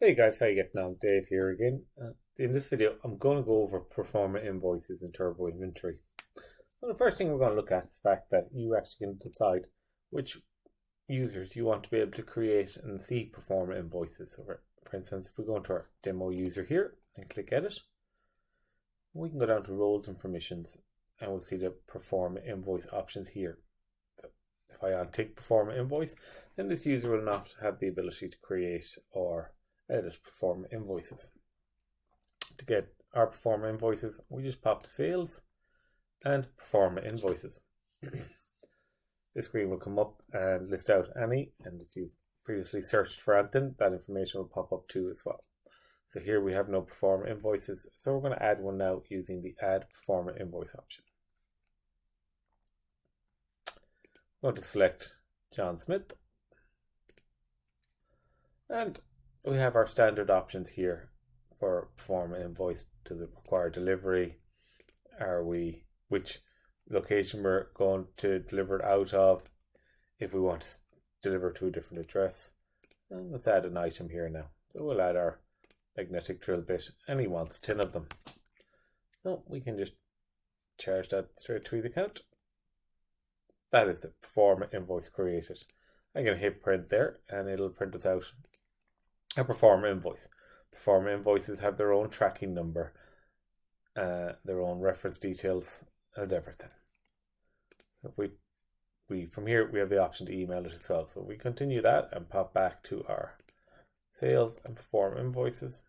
Hey guys, how you getting on? Dave here again. In this video, I'm going to go over Performer Invoices in Turbo Inventory. Well, the first thing we're going to look at is the fact that you actually can decide which users you want to be able to create and see Performer Invoices. So for instance, if we go into our demo user here and click Edit, we can go down to Roles and Permissions and we'll see the Performer Invoice options here. So if I untick Performer Invoice, then this user will not have the ability to create or edit Performer Invoices. To get our Performer Invoices, we just pop to Sales and Performer Invoices. This screen will come up and list out any, and if you've previously searched for anything, that information will pop up too as well. So here we have no Performer Invoices, so we're going to add one now using the Add Performer Invoice option. I'm going to select John Smith, and we have our standard options here for Performer Invoice to the required delivery. Which location we're going to deliver it out of, if we want to deliver to a different address. And let's add an item here now. So we'll add our magnetic drill bit, and he wants 10 of them. So we can just charge that straight to his account. That is the Performer Invoice created. I'm going to hit print there, and it'll print us out a Performer Invoice. Performer Invoices have their own tracking number, their own reference details, and everything. If we from here we have the option to email it as well. So we continue that and pop back to our Sales and Performer Invoices.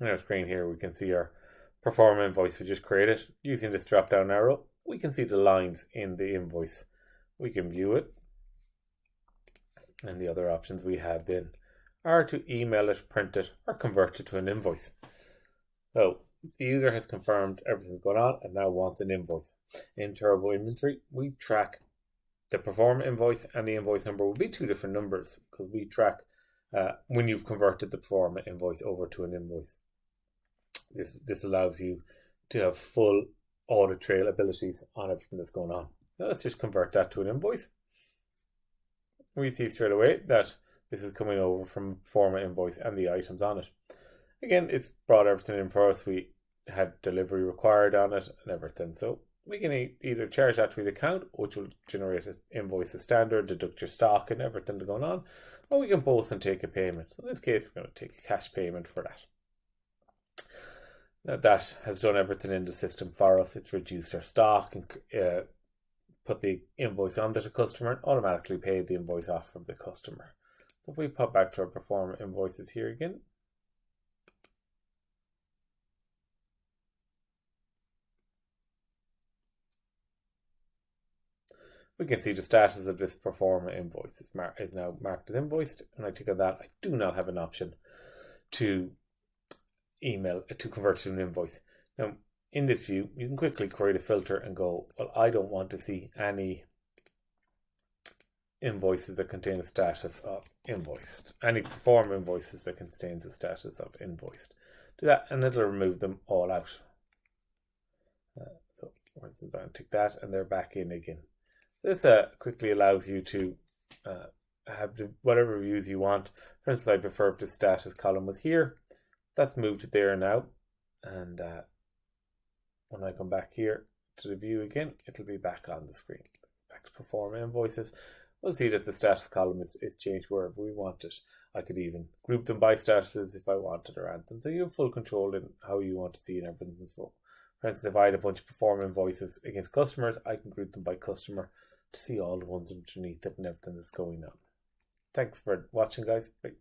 On our screen here we can see our Performer Invoice we just created. Using this drop down arrow, we can see the lines in the invoice. We can view it, and the other options we have then are to email it, print it, or convert it to an invoice. So the user has confirmed everything's going on and now wants an invoice. In Turbo Inventory, we track the Performer Invoice, and the invoice number will be two different numbers because we track when you've converted the Performer Invoice over to an invoice. This allows you to have full audit trail abilities on everything that's going on. Now let's just convert that to an invoice. We see straight away that this is coming over from Performer Invoice and the items on it. Again, it's brought everything in for us. We had delivery required on it and everything. So we can either charge that to the account, which will generate an invoice as standard, deduct your stock and everything going on, or we can post and take a payment. In this case, we're going to take a cash payment for that. Now that has done everything in the system for us. It's reduced our stock and put the invoice onto the customer and automatically paid the invoice off from the customer. So if we pop back to our Performer Invoices here again, we can see the status of this Performer Invoice is now marked as invoiced, and I tick on that. I do not have an option to convert to an invoice. Now in this view, you can quickly create a filter and go, well, I don't want to see any invoices that contain a status of invoiced, any Performer Invoices that contains a status of invoiced. Do that and it'll remove them all out. So for instance, I'll tick that and they're back in again. This quickly allows you to have whatever views you want. For instance, I prefer if the status column was here. That's moved to there now, and when I come back here to the view again, it'll be back on the screen. Back to Perform Invoices. We'll see that the status column is changed wherever we want it. I could even group them by statuses if I wanted or anything. So you have full control in how you want to see and everything as well. For instance, if I had a bunch of Perform Invoices against customers, I can group them by customer to see all the ones underneath it and everything that's going on. Thanks for watching, guys. Bye.